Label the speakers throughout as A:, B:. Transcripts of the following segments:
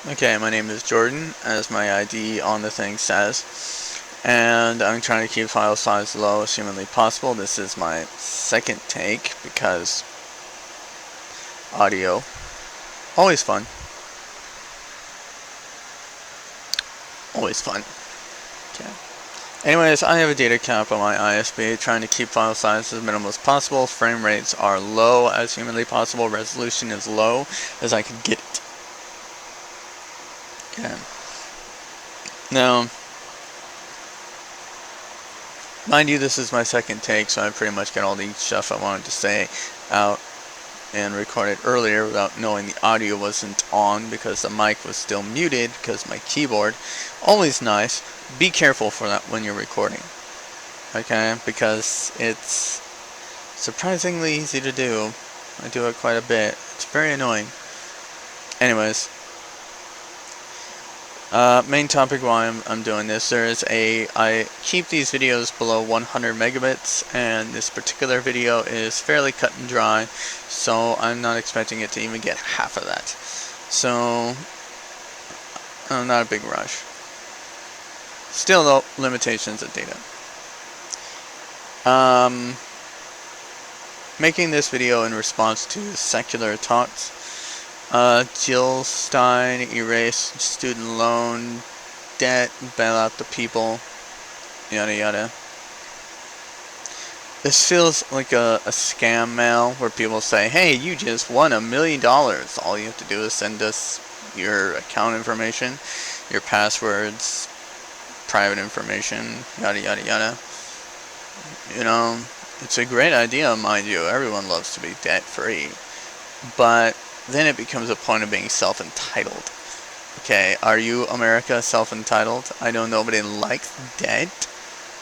A: Okay, my name is Jordan, as my ID on the thing says, and I'm trying to keep file size low as humanly possible. This is my second take because audio, always fun, always fun. Okay. Anyways, I have a data cap on my ISP, trying to keep file size as minimal as possible. Frame rates are low as humanly possible. Resolution is low as I can get it. Okay. Now, mind you, this is my second take, so I pretty much got all the stuff I wanted to say out and recorded earlier without knowing the audio wasn't on because the mic was still muted because my keyboard. Always nice. Be careful for that when you're recording. Okay? Because it's surprisingly easy to do. I do it quite a bit. It's very annoying. Anyways. Main topic why I'm doing this. I keep these videos below 100 megabits, and this particular video is fairly cut and dry, so I'm not expecting it to even get half of that. So, not a big rush. Still though, limitations of data. Making this video in response to secular talks. Jill Stein erased student loan debt, bail out the people, yada yada. This feels like a scam mail where people say, hey, you just won $1 million. All you have to do is send us your account information, your passwords, private information, yada yada yada. You know, it's a great idea, mind you. Everyone loves to be debt free. But then it becomes a point of being self-entitled. Okay, are you, America, self-entitled? I know nobody likes debt.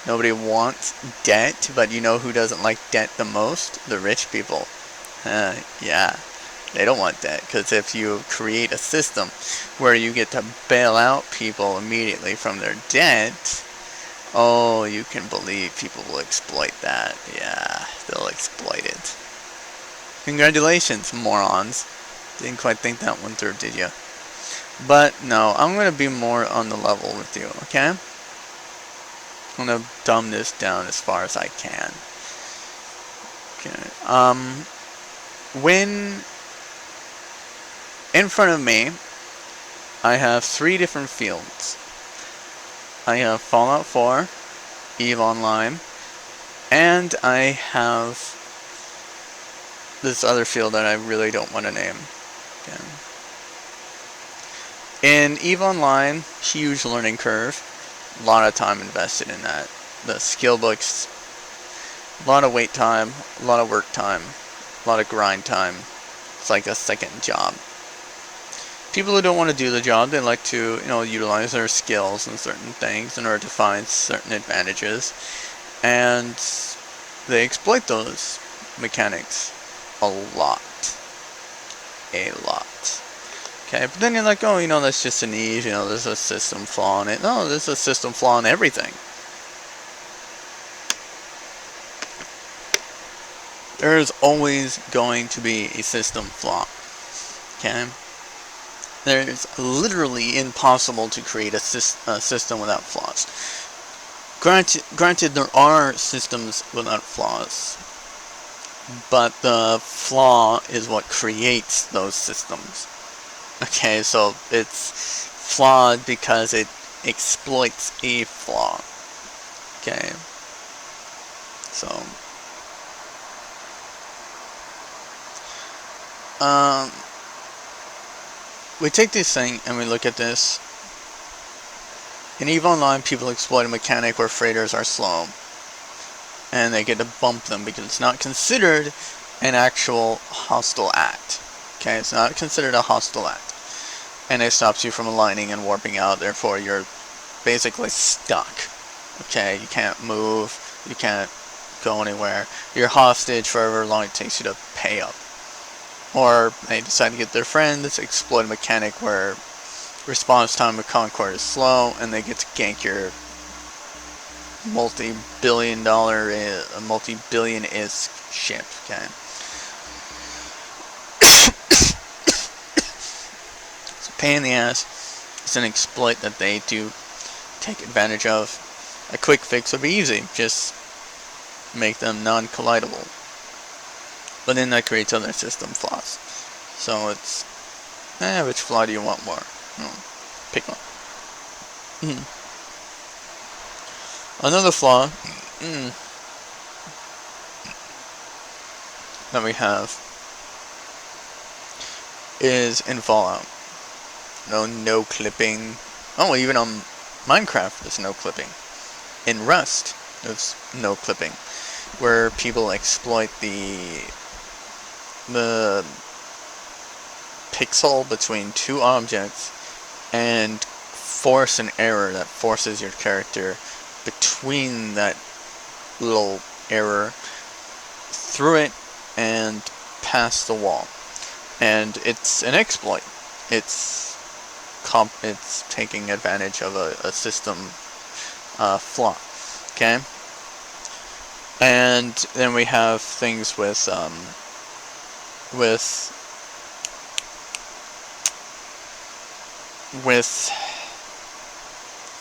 A: Nobody wants debt, but you know who doesn't like debt the most? The rich people. Yeah, they don't want debt, because if you create a system where you get to bail out people immediately from their debt, oh, you can believe people will exploit that. Yeah, they'll exploit it. Congratulations, morons. Didn't quite think that one through, did you? But no, I'm going to be more on the level with you, okay? I'm going to dumb this down as far as I can. Okay. When in front of me, I have 3 different fields. I have Fallout 4, EVE Online, and I have this other field that I really don't want to name. Okay. In EVE Online, huge learning curve. A lot of time invested in that. The skill books, a lot of wait time, a lot of work time, a lot of grind time. It's like a second job. People who don't want to do the job, they like to, utilize their skills in certain things in order to find certain advantages. And they exploit those mechanics a lot. Okay, but then you're like, oh, that's just an ease, there's a system flaw in it. No, there's a system flaw in everything. There's always going to be a system flaw. Okay? It's literally impossible to create a system without flaws. Granted, there are systems without flaws, but the flaw is what creates those systems. Okay, so it's flawed because it exploits a flaw. Okay. So we take this thing and we look at this. In EVE Online, people exploit a mechanic where freighters are slow, and they get to bump them because it's not considered an actual hostile act. Okay, it's not considered a hostile act. And it stops you from aligning and warping out, therefore you're basically stuck. Okay, you can't move, you can't go anywhere. You're hostage for however long it takes you to pay up. Or they decide to get their friends, exploit a mechanic where response time of Concord is slow, and they get to gank your multi-billion-ish ship. Okay. pain in the ass. It's an exploit that they do take advantage of. A quick fix would be easy, just make them non-collidable. But then that creates other system flaws. So it's, which flaw do you want more? Pick one. Another flaw that we have is in Fallout. No clipping. Oh, even on Minecraft there's no clipping. In Rust there's no clipping, where people exploit the pixel between two objects and force an error that forces your character between that little error, through it, and past the wall. And it's an exploit. It's taking advantage of a system flaw. Okay? And then we have things with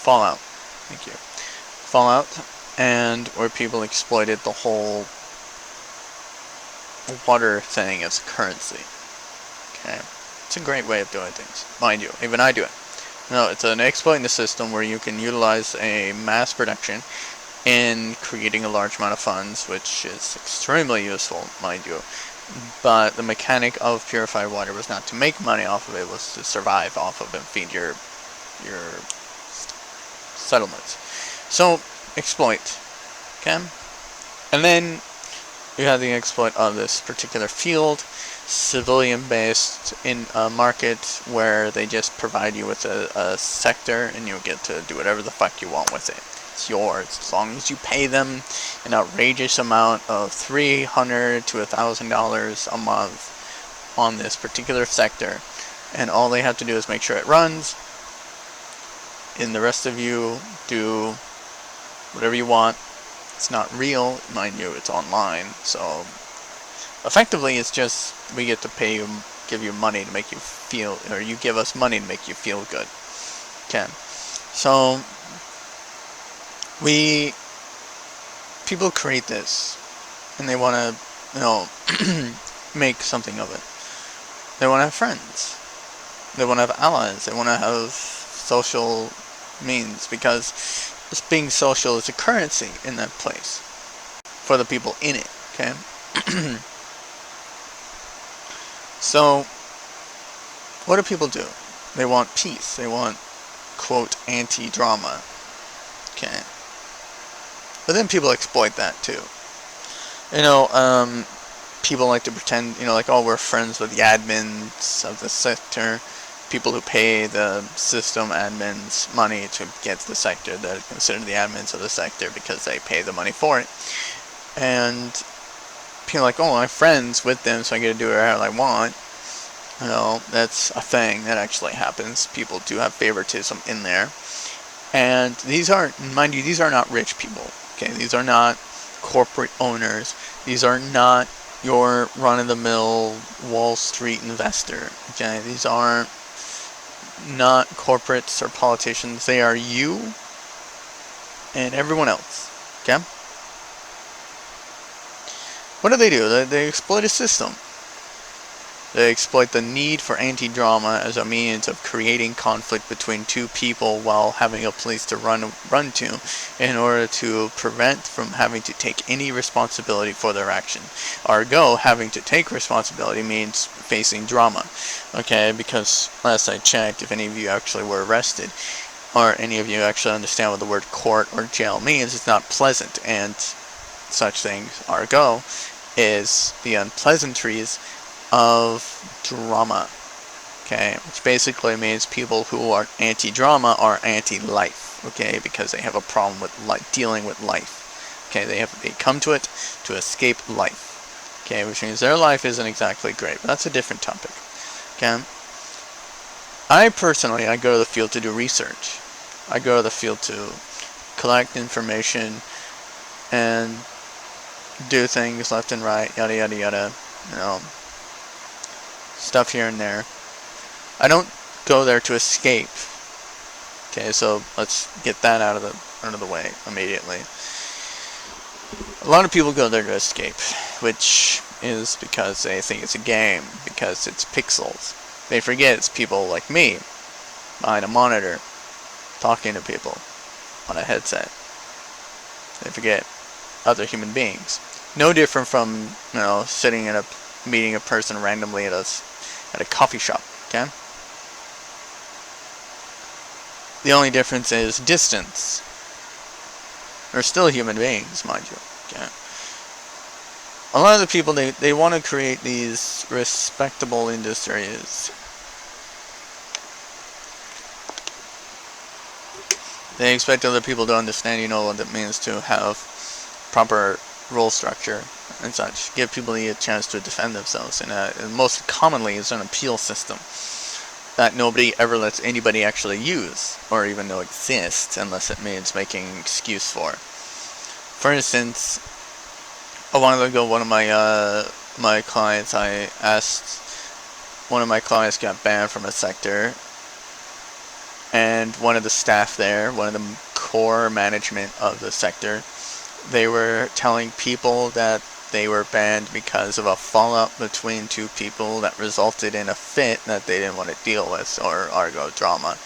A: Fallout. Thank you. Fallout, and where people exploited the whole water thing as currency. Okay, it's a great way of doing things, mind you. Even I do it. No, it's an exploit in the system where you can utilize a mass production in creating a large amount of funds, which is extremely useful, mind you. But the mechanic of purified water was not to make money off of it, it was to survive off of and feed your settlements. So, exploit. Okay? And then you have the exploit of this particular field, civilian-based in a market where they just provide you with a sector and you get to do whatever the fuck you want with it. It's yours as long as you pay them an outrageous amount of $300 to $1,000 a month on this particular sector, and all they have to do is make sure it runs, and the rest of you do whatever you want. It's not real, mind you, it's online, so effectively it's just we get to pay you, give you money to make you feel, or you give us money to make you feel good. Okay, so people create this and they want to, make something of it. They want to have friends, they want to have allies, they want to have social means, because just being social is a currency in that place for the people in it. Okay. So what do people do? They want peace. They want, quote, anti-drama. Okay. But then people exploit that too. People like to pretend, like, oh, we're friends with the admins of the sector. People who pay the system admins money to get to the sector, that are considered the admins of the sector because they pay the money for it. And people are like, oh, I'm friends with them, so I get to do whatever I want. That's a thing that actually happens. People do have favoritism in there. And these are, mind you, these are not rich people. Okay, these are not corporate owners. These are not your run-of-the-mill Wall Street investor. Okay, these aren't not corporates or politicians. They are you and everyone else. Okay? What do? They exploit a system. They exploit the need for anti-drama as a means of creating conflict between two people while having a place to run to, in order to prevent from having to take any responsibility for their action. Ergo, having to take responsibility means facing drama. Okay, because last I checked, if any of you actually were arrested, or any of you actually understand what the word court or jail means, it's not pleasant, and such things, ergo, is the unpleasantries of drama. Okay, which basically means people who are anti-drama are anti-life. Okay, because they have a problem with dealing with life. Okay, they come to it to escape life. Okay, which means their life isn't exactly great, but that's a different topic. Okay, I go to the field to do research. I go to the field to collect information and do things left and right, yada yada yada, stuff here and there. I don't go there to escape. Okay, so let's get that out of the way immediately. A lot of people go there to escape, which is because they think it's a game, because it's pixels. They forget it's people like me, behind a monitor, talking to people on a headset. They forget other human beings. No different from, sitting in meeting a person randomly at a coffee shop, okay? The only difference is distance. They're still human beings, mind you, okay? A lot of the people, they want to create these respectable industries. They expect other people to understand, what it means to have proper role structure and such. Give people a chance to defend themselves. And most commonly is an appeal system that nobody ever lets anybody actually use or even know exists unless it means making an excuse for. For instance, a while ago, one of my clients, I asked, one of my clients got banned from a sector, and one of the staff there, one of the core management of the sector, they were telling people that they were banned because of a fallout between two people that resulted in a fit that they didn't want to deal with, or argo drama.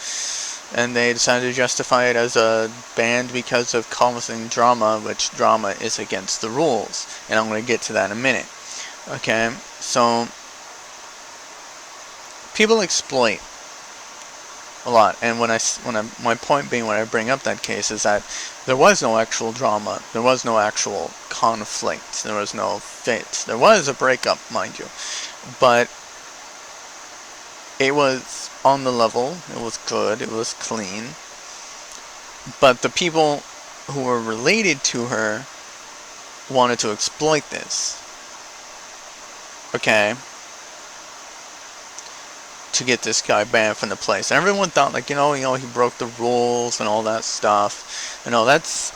A: And they decided to justify it as a ban because of causing drama, which drama is against the rules. And I'm going to get to that in a minute. Okay, so people exploit a lot, and my point being when I bring up that case is that there was no actual drama, there was no actual conflict, there was no fit. There was a breakup, mind you, but it was on the level, it was good, it was clean, but the people who were related to her wanted to exploit this, okay, to get this guy banned from the place. And everyone thought, like, he broke the rules and all that stuff. That's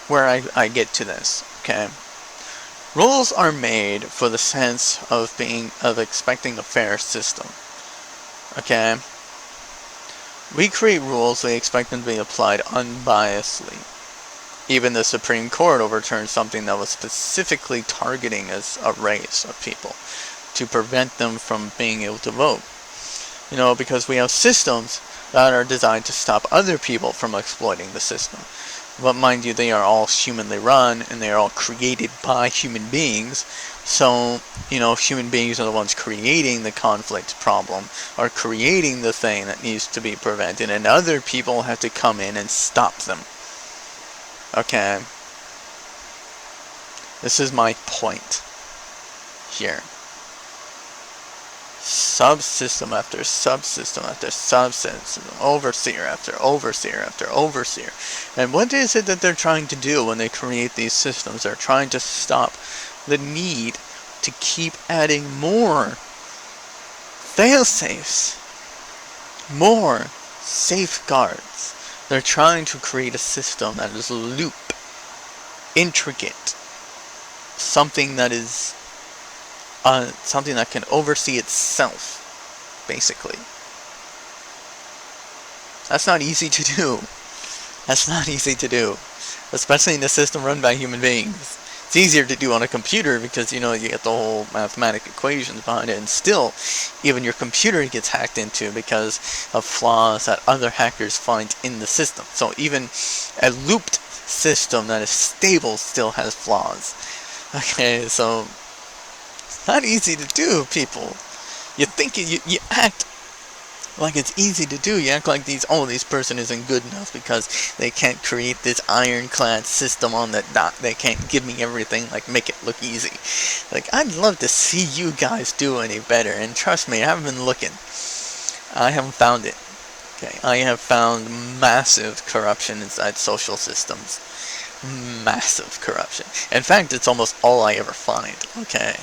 A: where I get to this, okay? Rules are made for the sense of expecting a fair system, okay? We create rules, we expect them to be applied unbiasedly. Even the Supreme Court overturned something that was specifically targeting as a race of people, to prevent them from being able to vote. Because we have systems that are designed to stop other people from exploiting the system. But mind you, they are all humanly run, and they are all created by human beings. So, human beings are the ones creating the conflict problem, or creating the thing that needs to be prevented, and other people have to come in and stop them. Okay? This is my point here. Subsystem after subsystem after subsystem, overseer after overseer after overseer. And what is it that they're trying to do when they create these systems? They're trying to stop the need to keep adding more fail-safes, more safeguards. They're trying to create a system that is loop, intricate, something that is something that can oversee itself, basically. That's not easy to do. That's not easy to do, especially in a system run by human beings. It's easier to do on a computer because, you get the whole mathematical equations behind it, and still, even your computer gets hacked into because of flaws that other hackers find in the system. So even a looped system that is stable still has flaws. Okay, so it's not easy to do, people. You think you act like it's easy to do. You act like this person isn't good enough because they can't create this ironclad system on the dot. They can't give me everything, make it look easy. I'd love to see you guys do any better. And trust me, I haven't been looking. I haven't found it. Okay, I have found massive corruption inside social systems. Massive corruption. In fact, it's almost all I ever find. Okay.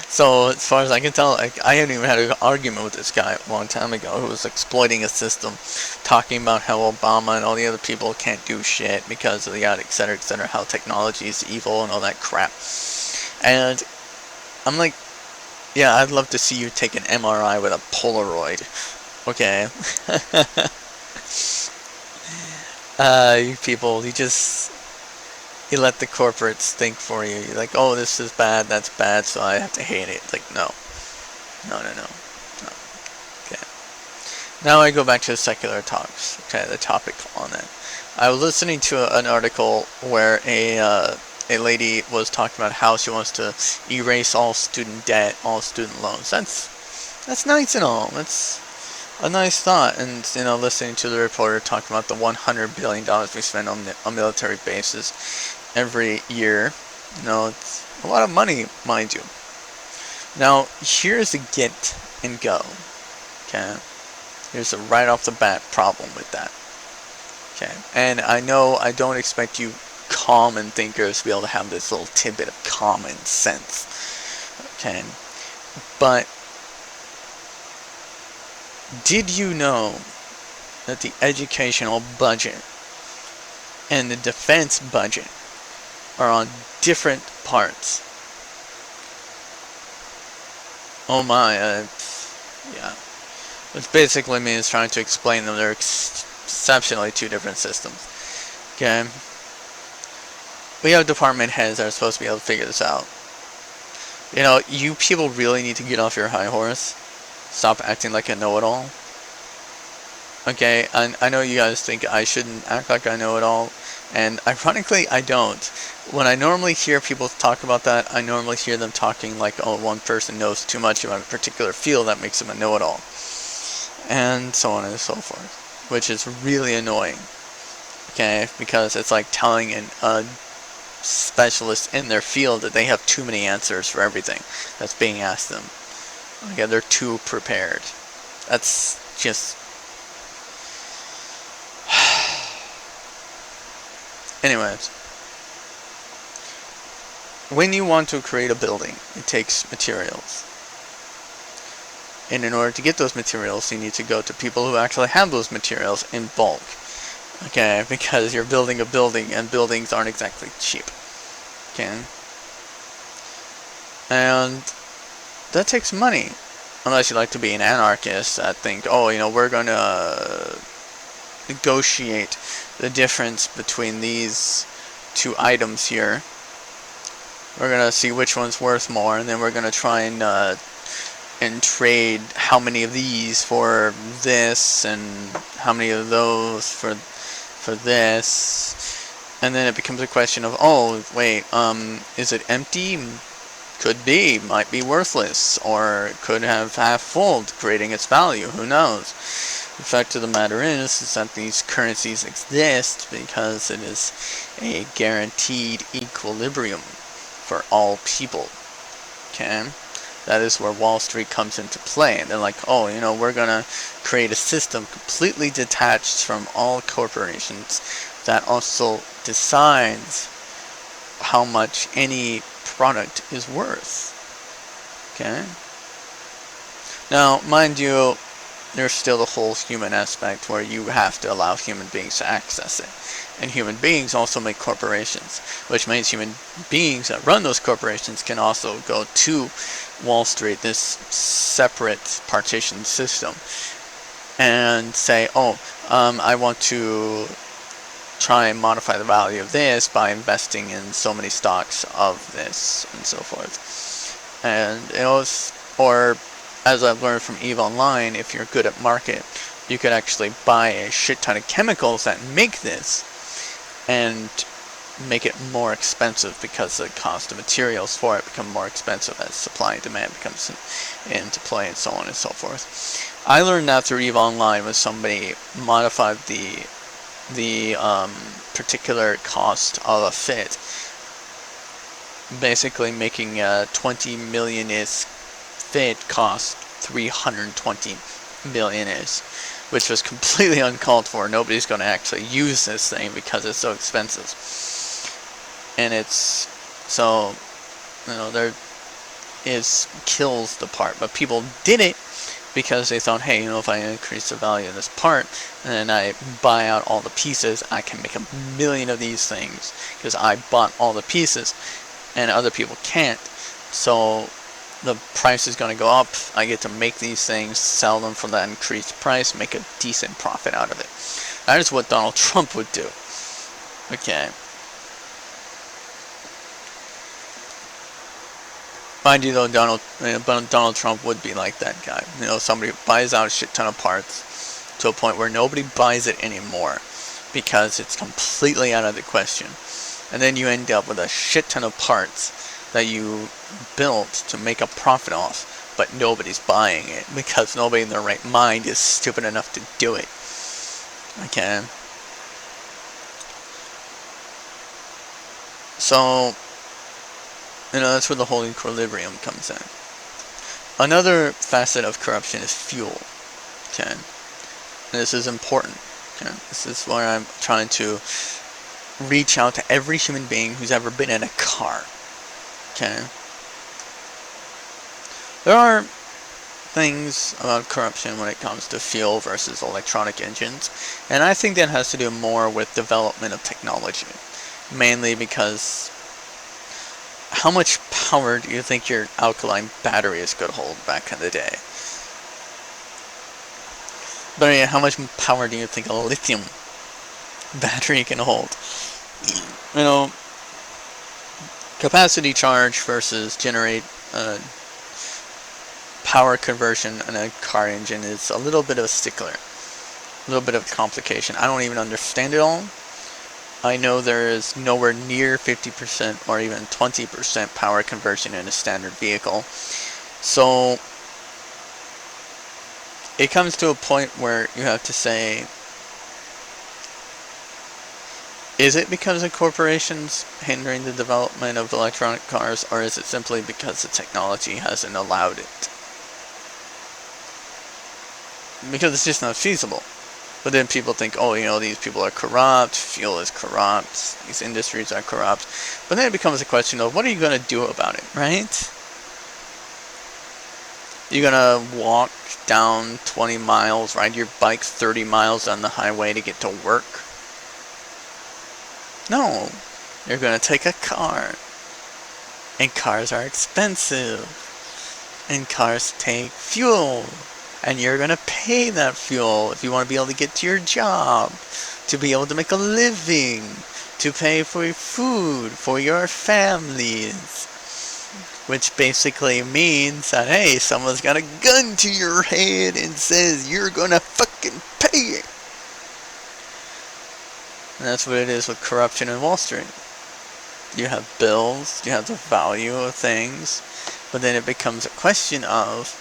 A: So, as far as I can tell, I haven't even had an argument with this guy a long time ago who was exploiting a system, talking about how Obama and all the other people can't do shit because of the etc., how technology is evil and all that crap. And I'm like, yeah, I'd love to see you take an MRI with a Polaroid Okay. You people, you let the corporates think for you. You're like, oh, this is bad, that's bad, so I have to hate it. It's like, no. No, no, no. No. Okay. Now I go back to the secular talks. Okay, the topic on it. I was listening to an article where a lady was talking about how she wants to erase all student debt, all student loans. That's nice and all. That's a nice thought. And listening to the reporter talking about the $100 billion we spend on military bases every year. It's a lot of money, mind you. Now, here's the get and go. Okay, here's a right off the bat problem with that. Okay, and I know I don't expect you common thinkers to be able to have this little tidbit of common sense. Okay, but did you know that the educational budget and the defense budget are on different parts? Oh my, yeah. Which basically means trying to explain them. They're exceptionally two different systems. Okay? We have department heads that are supposed to be able to figure this out. You people really need to get off your high horse. Stop acting like a know-it-all. Okay, I know you guys think I shouldn't act like I know it all, and ironically I don't. When I normally hear people talk about that, I normally hear them talking like, oh, one person knows too much about a particular field that makes them a know-it-all. And so on and so forth, which is really annoying. Okay, because it's like telling a specialist in their field that they have too many answers for everything that's being asked them. Okay, they're too prepared. That's just... Anyways, when you want to create a building, it takes materials. And in order to get those materials, you need to go to people who actually have those materials in bulk. Okay, because you're building a building, and buildings aren't exactly cheap. Okay? And that takes money. Unless you like to be an anarchist that think, oh, we're going to negotiate the difference between these two items here. We're going to see which one's worth more, and then we're going to try and trade how many of these for this, and how many of those for this. And then it becomes a question of, oh, wait, is it empty? Could be, might be worthless, or could have half full, creating its value, who knows. The fact of the matter is that these currencies exist because it is a guaranteed equilibrium for all people. Okay? That is where Wall Street comes into play. They're like, oh, we're gonna create a system completely detached from all corporations that also decides how much any product is worth. Okay? Now, mind you, there's still the whole human aspect where you have to allow human beings to access it. And human beings also make corporations, which means human beings that run those corporations can also go to Wall Street, this separate partition system, and say, oh, I want to try and modify the value of this by investing in so many stocks of this, and so forth. And or as I've learned from EVE Online, if you're good at market, you could actually buy a shit ton of chemicals that make this, and make it more expensive because the cost of materials for it become more expensive as supply and demand becomes into play, and so on and so forth. I learned that through EVE Online when somebody modified the particular cost of a fit, basically making a 20 million-ish fit cost 320 million-ish, which was completely uncalled for. Nobody's going to actually use this thing because it's so expensive. And it's so, there is kills the part, but people did it because they thought, hey, if I increase the value of this part and then I buy out all the pieces, I can make 1 million of these things because I bought all the pieces and other people can't. So the price is going to go up. I get to make these things, sell them for that increased price, make a decent profit out of it. That is what Donald Trump would do. Okay. Mind you, though, Donald Trump would be like that guy. You know, somebody who buys out a shit ton of parts to a point where nobody buys it anymore because it's completely out of the question. And then you end up with a shit ton of parts that you built to make a profit off, but nobody's buying it because nobody in their right mind is stupid enough to do it. Okay. So, you know, that's where the whole equilibrium comes in. Another facet of corruption is fuel. Okay. And this is important. Okay. This is where I'm trying to reach out to every human being who's ever been in a car. Okay. There are things about corruption when it comes to fuel versus electronic engines, and I think that has to do more with development of technology, mainly because how much power do you think your alkaline batteries could hold back in the day? But yeah, how much power do you think a lithium battery can hold? You know, capacity charge versus generate power conversion in a car engine is a little bit of a stickler, a little bit of a complication. I don't even understand it all. I know there is nowhere near 50% or even 20% power conversion in a standard vehicle. So it comes to a point where you have to say, is it because of corporations hindering the development of electronic cars, or is it simply because the technology hasn't allowed it? Because it's just not feasible. But then people think, oh, you know, these people are corrupt, fuel is corrupt, these industries are corrupt. But then it becomes a question of, what are you going to do about it, right? You're going to walk down 20 miles, ride your bike 30 miles on the highway to get to work? No. You're going to take a car. And cars are expensive. And cars take fuel. And you're going to pay that fuel if you want to be able to get to your job, to be able to make a living, to pay for your food, for your families. Which basically means that, hey, someone's got a gun to your head and says you're going to fucking pay it. And that's what it is with corruption in Wall Street. You have bills, you have the value of things, but then it becomes a question of,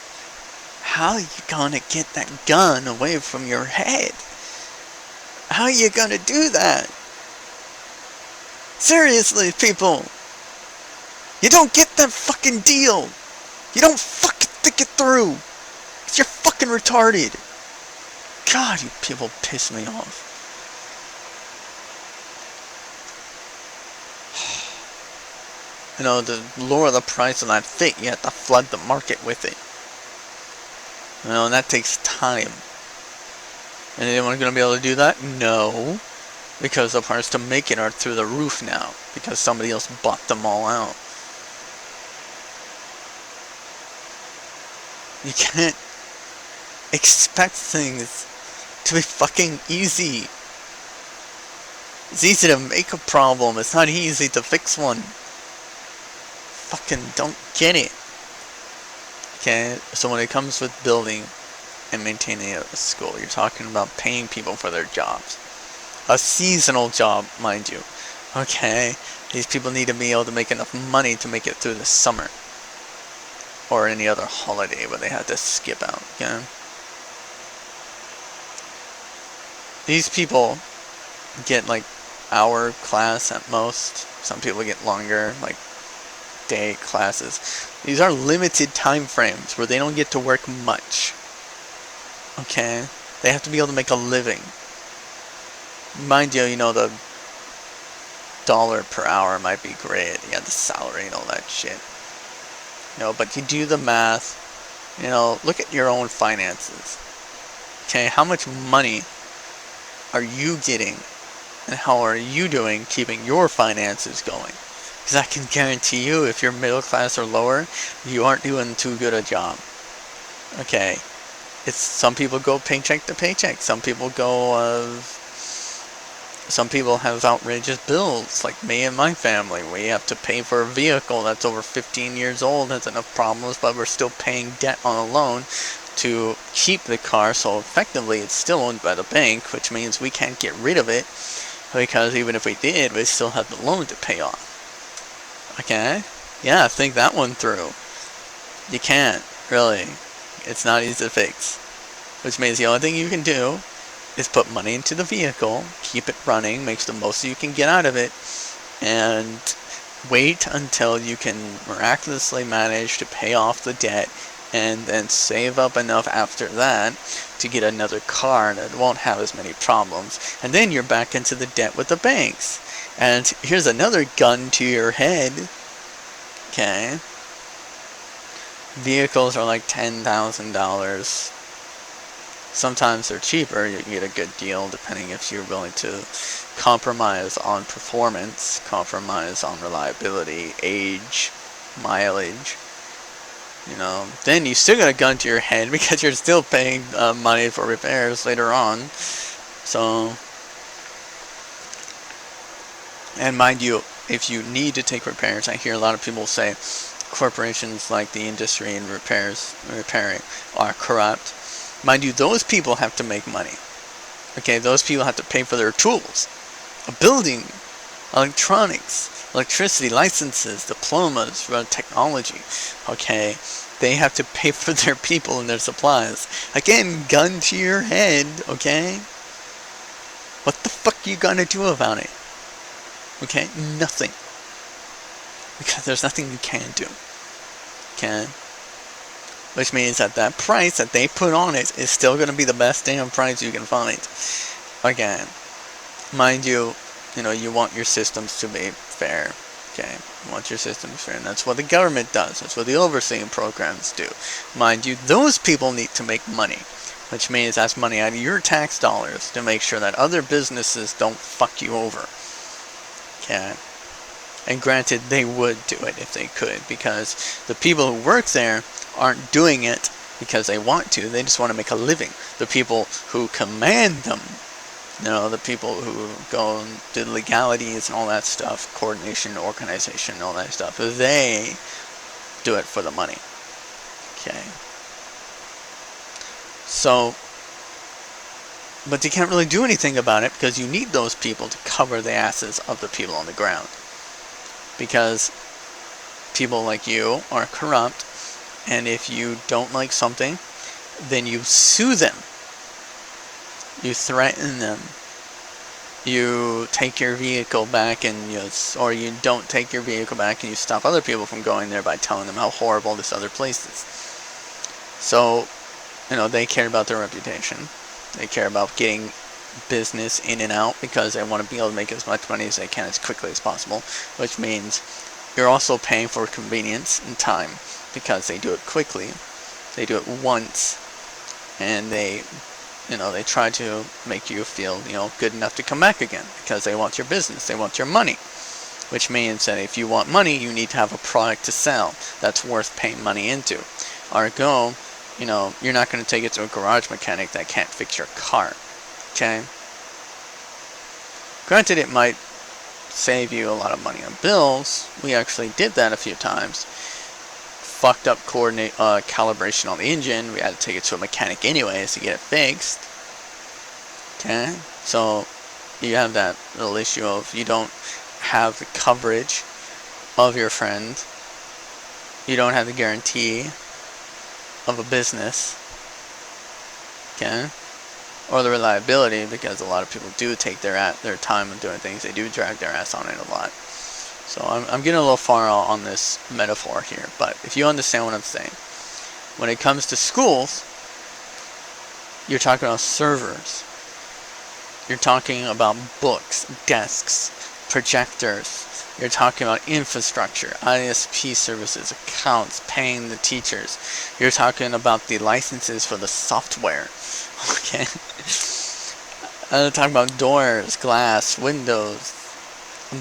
A: how are you gonna get that gun away from your head? How are you gonna do that? Seriously, people. You don't get that fucking deal. You don't fucking think it through. Because you're fucking retarded. God, you people piss me off. You know, to lower the price of that thing, you have to flood the market with it. You know, and that takes time. And anyone going to be able to do that? No. Because the parts to make it are through the roof now. Because somebody else bought them all out. You can't expect things to be fucking easy. It's easy to make a problem. It's not easy to fix one. Fucking don't get it. Okay, so when it comes with building and maintaining a school, you're talking about paying people for their jobs. A seasonal job, mind you. Okay, these people need to be able to make enough money to make it through the summer. Or any other holiday where they have to skip out, okay? These people get like hour class at most. Some people get longer, like day classes. These are limited time frames where they don't get to work much. Okay? They have to be able to make a living. Mind you, you know, the dollar per hour might be great. You got the salary and all that shit. You know, but you do the math. You know, look at your own finances. Okay? How much money are you getting? And how are you doing keeping your finances going? Because I can guarantee you, if you're middle class or lower, you aren't doing too good a job. Okay, it's some people go paycheck to paycheck. Some people have outrageous bills, like me and my family. We have to pay for a vehicle that's over 15 years old, has enough problems, but we're still paying debt on a loan to keep the car, so effectively it's still owned by the bank, which means we can't get rid of it, because even if we did, we still have the loan to pay off. Okay? Yeah, think that one through. You can't, really. It's not easy to fix. Which means the only thing you can do is put money into the vehicle, keep it running, makes the most you can get out of it, and wait until you can miraculously manage to pay off the debt, and then save up enough after that to get another car that won't have as many problems. And then you're back into the debt with the banks. And here's another gun to your head. Okay. Vehicles are like $10,000. Sometimes they're cheaper. You can get a good deal depending if you're willing to compromise on performance, compromise on reliability, age, mileage. You know, then you still got a gun to your head because you're still paying money for repairs later on. So, and mind you, if you need to take repairs, I hear a lot of people say corporations like the industry and repairing are corrupt. Mind you, those people have to make money. Okay, those people have to pay for their tools, a building, electronics, electricity, licenses, diplomas, technology. Okay, they have to pay for their people and their supplies. Again, gun to your head. Okay, what the fuck are you gonna do about it? Okay, nothing, because there's nothing you can do. Okay, which means that that price that they put on it is still gonna be the best damn price you can find. Again, mind you, you want your systems to be fair. Okay, you want your systems fair, and that's what the government does. That's what the overseeing programs do. Mind you, those people need to make money, which means that's money out of your tax dollars to make sure that other businesses don't fuck you over. Okay, and granted, they would do it if they could, because the people who work there aren't doing it because they want to. They just want to make a living. The people who command them, the people who go and do legalities and all that stuff, coordination, organization, all that stuff, they do it for the money. Okay. So, but you can't really do anything about it because you need those people to cover the asses of the people on the ground. Because people like you are corrupt, and if you don't like something, then you sue them. You threaten them. You take your vehicle back, or you don't take your vehicle back, and you stop other people from going there by telling them how horrible this other place is. So, they care about their reputation. They care about getting business in and out because they want to be able to make as much money as they can as quickly as possible, which means you're also paying for convenience and time because they do it quickly. They do it once, and they try to make you feel, good enough to come back again because they want your business, they want your money, which means that if you want money, you need to have a product to sell that's worth paying money into. Ergo, you're not going to take it to a garage mechanic that can't fix your car. Okay? Granted, it might save you a lot of money on bills. We actually did that a few times. Fucked up calibration on the engine. We had to take it to a mechanic anyways to get it fixed. Okay? So, you have that little issue of you don't have the coverage of your friend. You don't have the guarantee of a business. Okay? Or the reliability, because a lot of people do take their time of doing things. They do drag their ass on it a lot. So I'm getting a little far on this metaphor here, but if you understand what I'm saying, when it comes to schools, you're talking about servers. You're talking about books, desks, projectors. You're talking about infrastructure, ISP services, accounts, paying the teachers. You're talking about the licenses for the software. Okay? I'm talking about doors, glass, windows,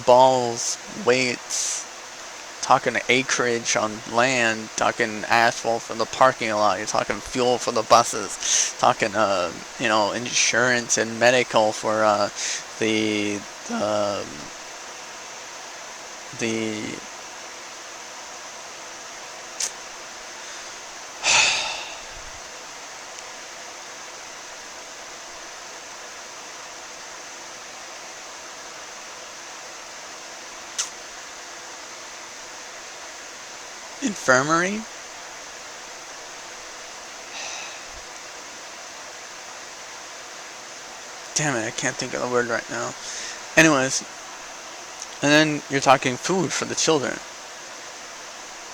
A: balls, weights, talking acreage on land, talking asphalt for the parking lot, you're talking fuel for the buses, talking insurance and medical for the infirmary. Damn it, I can't think of the word right now. Anyways, and then you're talking food for the children,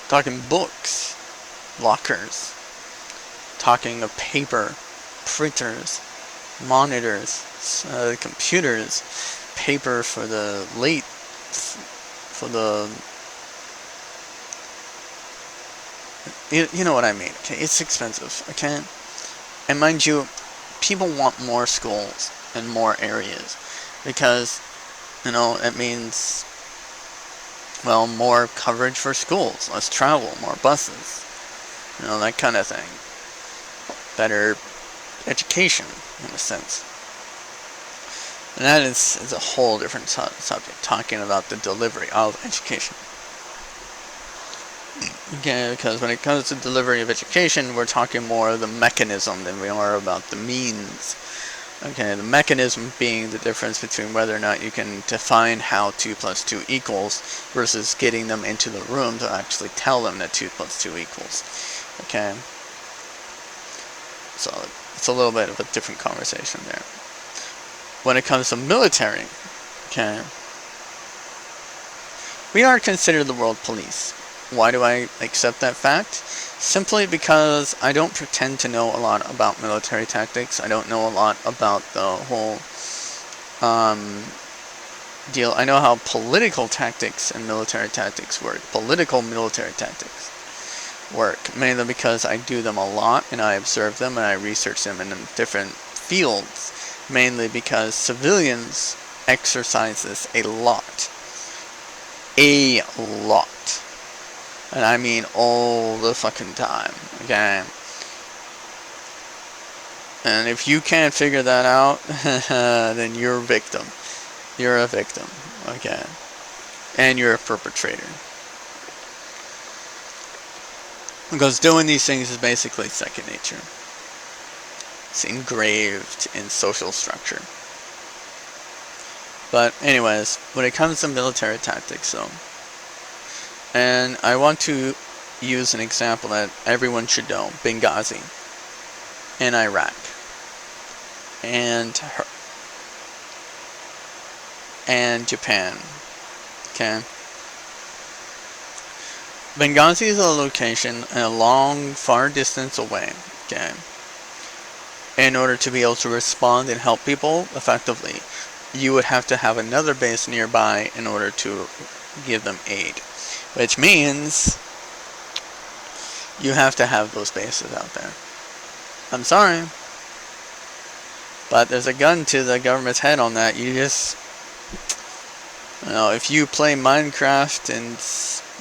A: talking books, lockers, talking of paper, printers, monitors, computers, paper for the you know what I mean, okay? It's expensive, okay? And mind you, people want more schools and more areas because, it means, well, more coverage for schools, less travel, more buses, that kind of thing. Better education, in a sense. And that is a whole different subject, talking about the delivery of education. Okay, because when it comes to delivery of education, we're talking more of the mechanism than we are about the means. Okay, the mechanism being the difference between whether or not you can define how 2 plus 2 equals versus getting them into the room to actually tell them that 2 plus 2 equals. Okay, so it's a little bit of a different conversation there. When it comes to military, okay, we are considered the world police. Why do I accept that fact? Simply because I don't pretend to know a lot about military tactics. I don't know a lot about the whole deal. I know how political tactics and military tactics work. Political military tactics work. Mainly because I do them a lot and I observe them and I research them in different fields. Mainly because civilians exercise this a lot. A lot. And I mean all the fucking time, okay? And if you can't figure that out, then you're a victim. You're a victim, okay? And you're a perpetrator. Because doing these things is basically second nature. It's engraved in social structure. But anyways, when it comes to military tactics, though, and I want to use an example that everyone should know. Benghazi in Iraq. And Japan. Okay. Benghazi is a location a long, far distance away. Okay. In order to be able to respond and help people effectively, you would have to have another base nearby in order to give them aid. Which means you have to have those bases out there. I'm sorry, but there's a gun to the government's head on that. You just, if you play Minecraft and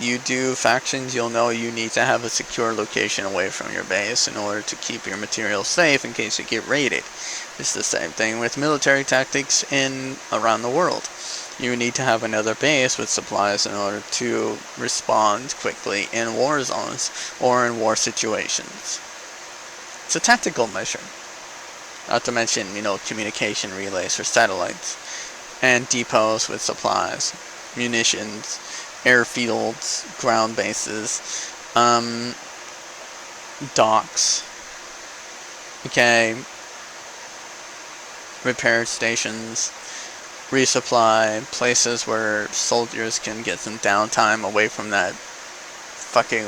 A: you do factions, you'll know you need to have a secure location away from your base in order to keep your materials safe in case you get raided. It's the same thing with military tactics around the world. You need to have another base with supplies in order to respond quickly in war zones or in war situations. It's a tactical measure. Not to mention, communication relays for satellites and depots with supplies, munitions, airfields, ground bases, docks, okay, repair stations, resupply, places where soldiers can get some downtime away from that fucking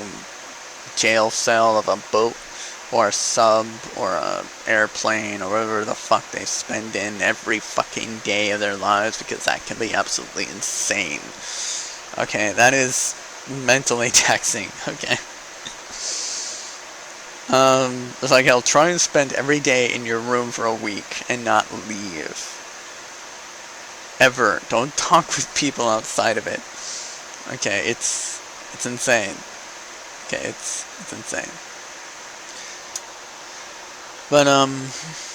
A: jail cell of a boat or a sub or a airplane or whatever the fuck they spend in every fucking day of their lives, because that can be absolutely insane. Okay, that is mentally taxing, okay? It's like hell, try and spend every day in your room for a week and not leave. Ever. Don't talk with people outside of it. Okay, it's It's insane. Okay, it's insane. But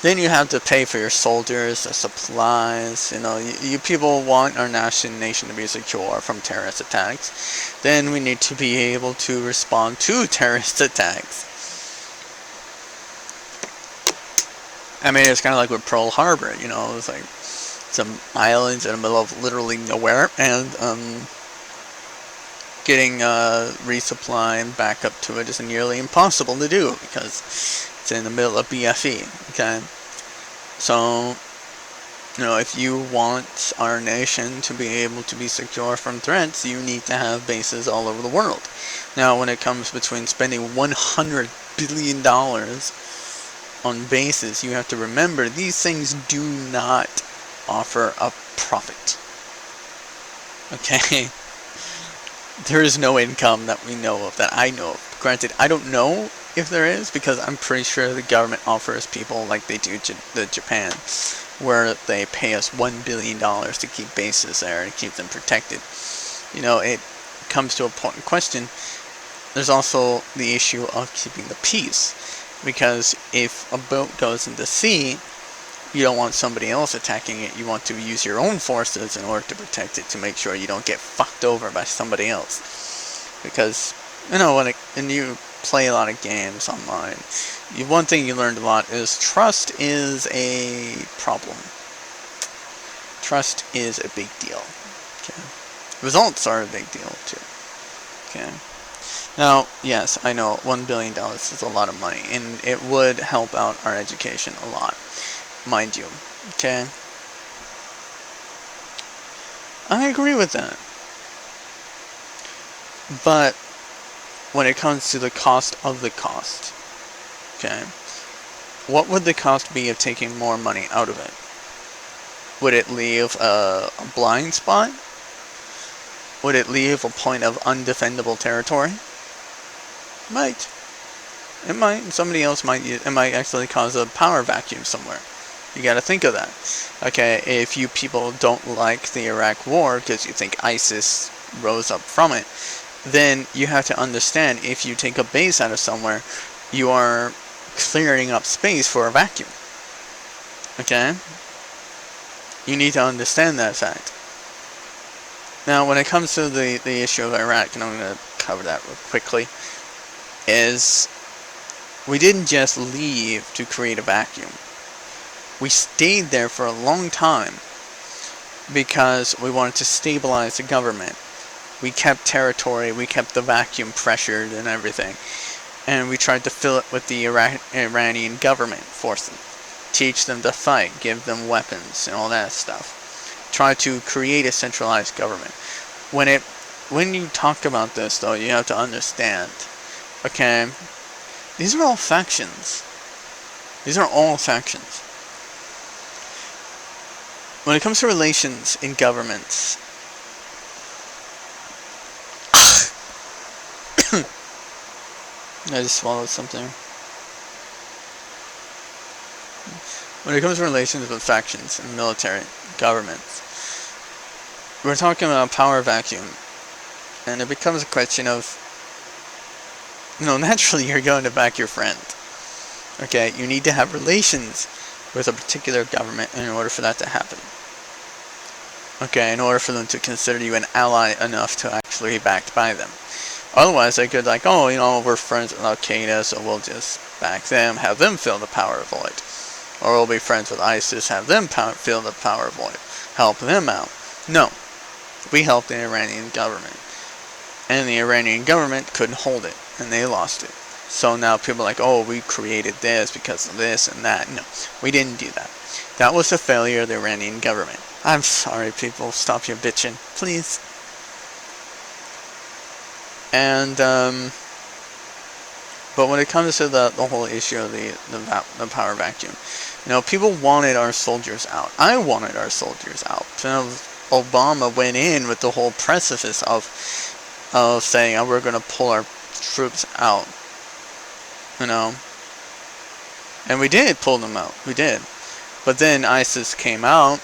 A: then you have to pay for your soldiers, the supplies. You know, you people want our nation to be secure from terrorist attacks. Then we need to be able to respond to terrorist attacks. I mean, it's kind of like with Pearl Harbor. You know, it's like some islands in the middle of literally nowhere, and getting resupply and backup to it is nearly impossible to do because it's in the middle of BFE. Okay, so you know, if you want our nation to be able to be secure from threats, you need to have bases all over the world. Now, when it comes between spending $100 billion on bases, you have to remember these things do not offer a profit. Okay. There is no income that we know of, that I know of. Granted, I don't know if there is, because I'm pretty sure the government offers people like they do the Japan, where they pay us $1 billion to keep bases there and keep them protected. You know, it comes to a point in question. There's also the issue of keeping the peace, because if a boat goes into sea, you don't want somebody else attacking it. You want to use your own forces in order to protect it, to make sure you don't get fucked over by somebody else. Because, you know, when you play a lot of games online, one thing you learned a lot is trust is a problem. Trust is a big deal. Okay. Results are a big deal too. Okay. Now, yes, I know $1 billion is a lot of money, and it would help out our education a lot. Mind you, okay? I agree with that. But when it comes to the cost of the cost, okay, what would the cost be of taking more money out of it? Would it leave a blind spot? Would it leave a point of undefendable territory? Might. It might. Somebody else might. It might actually cause a power vacuum somewhere. You gotta think of that. Okay, if you people don't like the Iraq war because you think ISIS rose up from it, then you have to understand, if you take a base out of somewhere, you are clearing up space for a vacuum. Okay? You need to understand that fact. Now, when it comes to the issue of Iraq, and I'm going to cover that real quickly, is we didn't just leave to create a vacuum. We stayed there for a long time because we wanted to stabilize the government. We kept territory, we kept the vacuum pressured and everything. And we tried to fill it with the Iranian government forces. Teach them to fight, give them weapons and all that stuff. Try to create a centralized government. When you talk about this though, you have to understand, okay, these are all factions. These are all factions. When it comes to relations in governments, I just swallowed something. When it comes to relations with factions and military governments, we're talking about a power vacuum, and it becomes a question of, naturally you're going to back your friend. Okay, you need to have relations with a particular government in order for that to happen. Okay, in order for them to consider you an ally enough to actually be backed by them. Otherwise, they could we're friends with Al-Qaeda, so we'll just back them, have them fill the power void. Or we'll be friends with ISIS, have them fill the power void, help them out. No, we helped the Iranian government. And the Iranian government couldn't hold it, and they lost it. So now people are like, we created this because of this and that. No, we didn't do that. That was a failure of the Iranian government. I'm sorry, people, stop your bitching, please. And, but when it comes to the whole issue of the power vacuum, people wanted our soldiers out. I wanted our soldiers out. Obama went in with the whole precipice of saying, we're going to pull our troops out. And we did pull them out. We did. But then ISIS came out,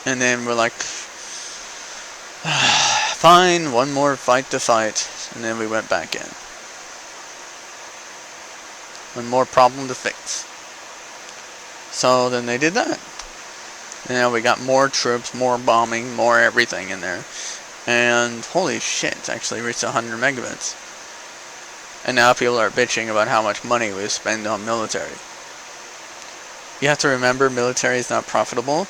A: and then we're like, fine, one more fight to fight. out, and then we went back in. One more problem to fix. So then they did that. And now we got more troops, more bombing, more everything in there. And holy shit, it's actually reached 100 megabits. And now people are bitching about how much money we spend on military. You have to remember, military is not profitable,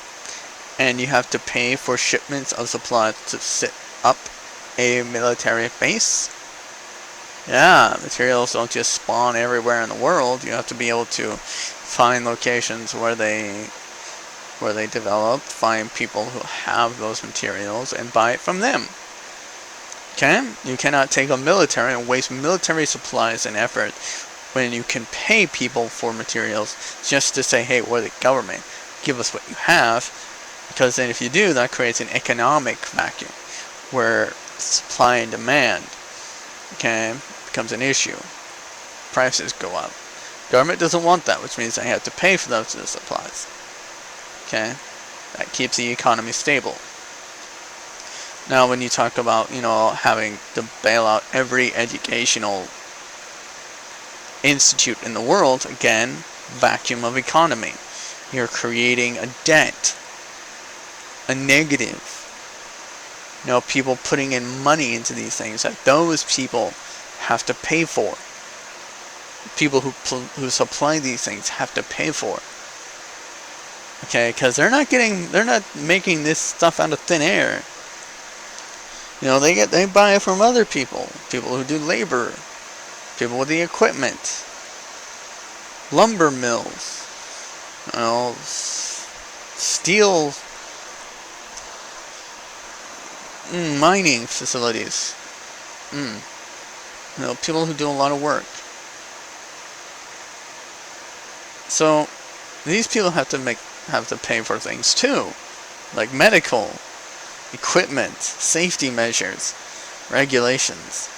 A: and you have to pay for shipments of supplies to set up a military base. Yeah, materials don't just spawn everywhere in the world. You have to be able to find locations where they develop, find people who have those materials, and buy it from them. Okay? You cannot take a military and waste military supplies and effort when you can pay people for materials just to say, hey, we're the government, give us what you have, because then if you do, that creates an economic vacuum where supply and demand, okay, becomes an issue. Prices go up. Government doesn't want that, which means they have to pay for those supplies. Okay? That keeps the economy stable. Now when you talk about, having to bail out every educational institute in the world, again, vacuum of economy. You're creating a debt, a negative. People putting in money into these things that those people have to pay for. People who supply these things have to pay for. Okay, because they're not making this stuff out of thin air. They buy it from other people who do labor, people with the equipment, lumber mills, steel, mining facilities, people who do a lot of work. So these people have to pay for things too, like medical equipment, safety measures, regulations.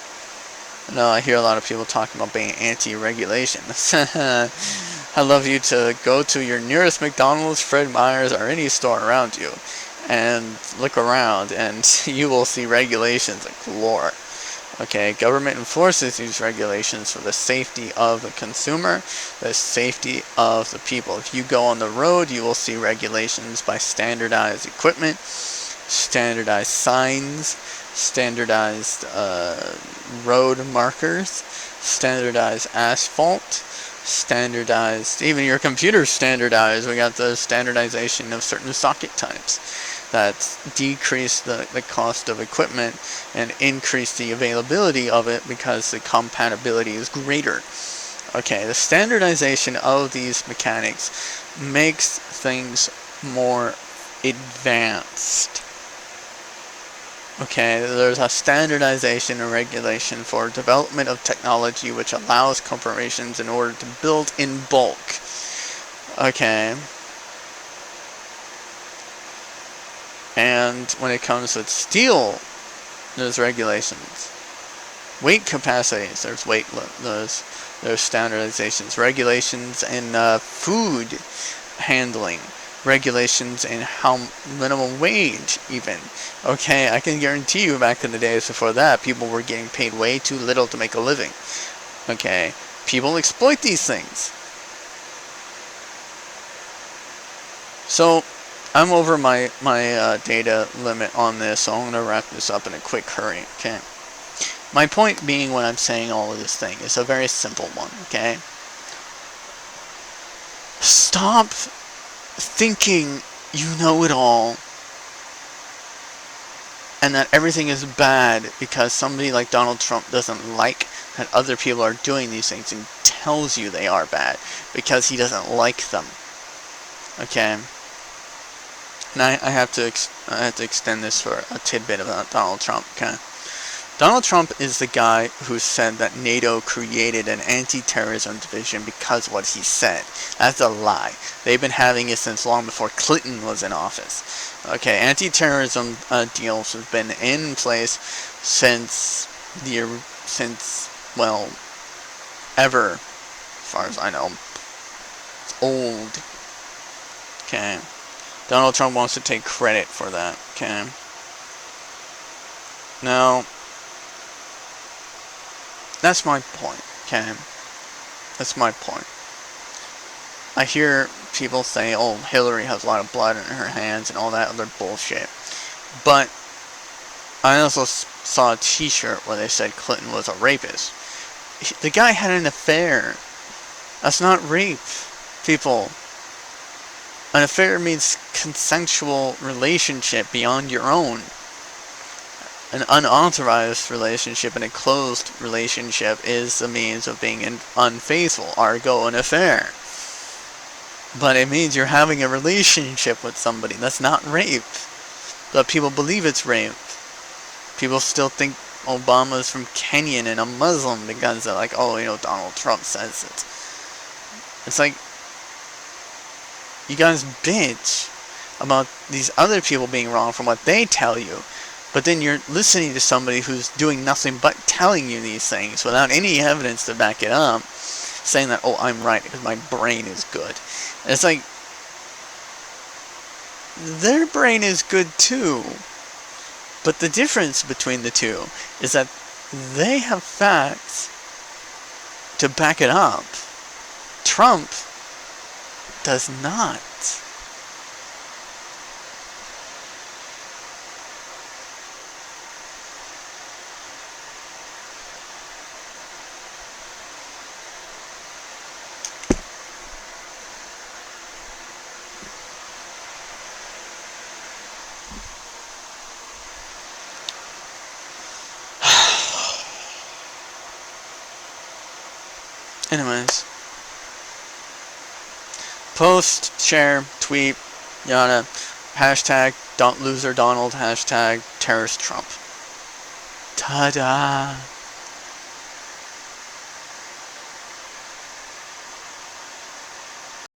A: I hear a lot of people talking about being anti-regulation. I'd love you to go to your nearest McDonald's, Fred Meyer's, or any store around you and look around, and you will see regulations galore. Okay, government enforces these regulations for the safety of the consumer, the safety of the people. If you go on the road, you will see regulations by standardized equipment, standardized signs, standardized road markers, standardized asphalt, standardized, even your computer's standardized. We got the standardization of certain socket types that decrease the cost of equipment and increase the availability of it because the compatibility is greater. Okay, the standardization of these mechanics makes things more advanced. Okay, there's a standardization and regulation for development of technology which allows corporations in order to build in bulk. Okay. And when it comes with steel, there's regulations. Weight capacities, there's there's standardizations. Regulations in food handling. Regulations in how minimum wage even. Okay, I can guarantee you back in the days before that, people were getting paid way too little to make a living. Okay, people exploit these things. So, I'm over my data limit on this, so I'm going to wrap this up in a quick hurry, okay? My point being when I'm saying all of this thing is a very simple one, okay? Stop thinking you know it all and that everything is bad because somebody like Donald Trump doesn't like that other people are doing these things and tells you they are bad because he doesn't like them. Okay? And I have to extend this for a tidbit about Donald Trump, okay? Donald Trump is the guy who said that NATO created an anti-terrorism division because of what he said. That's a lie. They've been having it since long before Clinton was in office. Okay, anti-terrorism deals have been in place since ever, as far as I know. It's old. Okay. Donald Trump wants to take credit for that. Okay. Now, That's my point, okay? That's my point. I hear people say, oh, Hillary has a lot of blood in her hands and all that other bullshit. But I also saw a t-shirt where they said Clinton was a rapist. The guy had an affair. That's not rape, people. An affair means consensual relationship beyond your own. An unauthorized relationship and a closed relationship is the means of being unfaithful, ergo an affair. But it means you're having a relationship with somebody. That's not rape. But people believe it's rape. People still think Obama's from Kenya and a Muslim because they're like, oh, Donald Trump says it. It's like, you guys bitch about these other people being wrong from what they tell you. But then you're listening to somebody who's doing nothing but telling you these things without any evidence to back it up, saying that, oh, I'm right because my brain is good. And it's like, their brain is good too. But the difference between the two is that they have facts to back it up. Trump does not. Anyways. Post, share, tweet, yada. Hashtag don't loser Donald. Hashtag terrorist Trump. Ta-da!